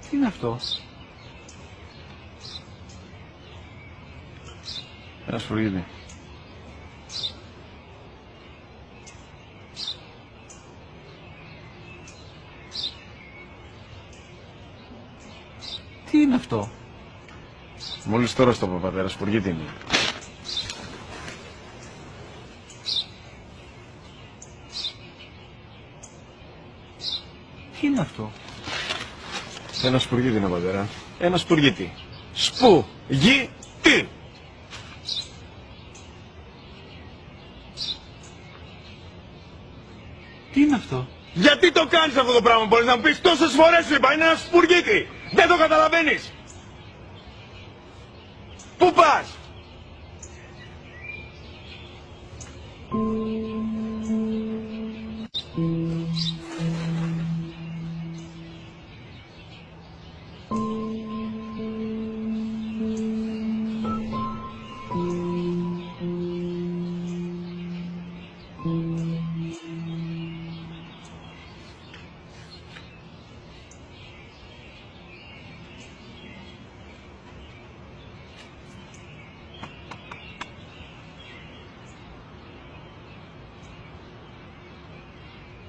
Τι είναι αυτό? Ένα σπουργίτη. Τι είναι αυτό? Μόλις τώρα στο είπα, πατέρα, σπουργίτη είναι. Τι είναι αυτό? Ένα σπουργίτη είναι, πατέρα. Ένα σπουργίτη. Σπου-γι-τι! Τι είναι αυτό? Γιατί το κάνεις αυτό το πράγμα, μπορείς να μου πεις? Τόσες φορές σου είπα, είναι ένα σπουργίτη! Δεν το καταλαβαίνεις! Πού πας?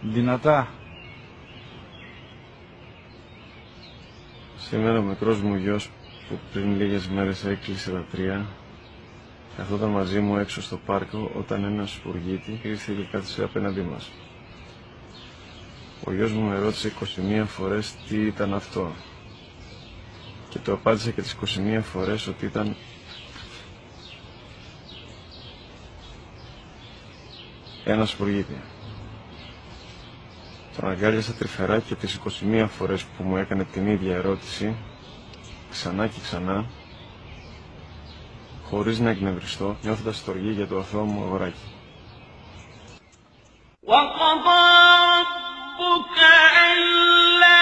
Δυνατά. Σήμερα ο μικρός μου γιος που πριν λίγες μέρες έκλεισε τα 3 καθόταν μαζί μου έξω στο πάρκο όταν ένα σπουργίτη ήρθε και κάθισε απέναντί μας. Ο γιος μου με ρώτησε 21 φορές τι ήταν αυτό και του απάντησα και τις 21 φορές ότι ήταν ένα σπουργίτη. Τον αγκάλιασα τρυφερά και τις 21 φορές που μου έκανε την ίδια ερώτηση, ξανά και ξανά, χωρίς να εκνευριστώ, νιώθοντας στοργή για το αθώο μου αγοράκι. وَقَضَى رَبُّكَ أَلَّا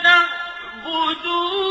تَعْبُدُوا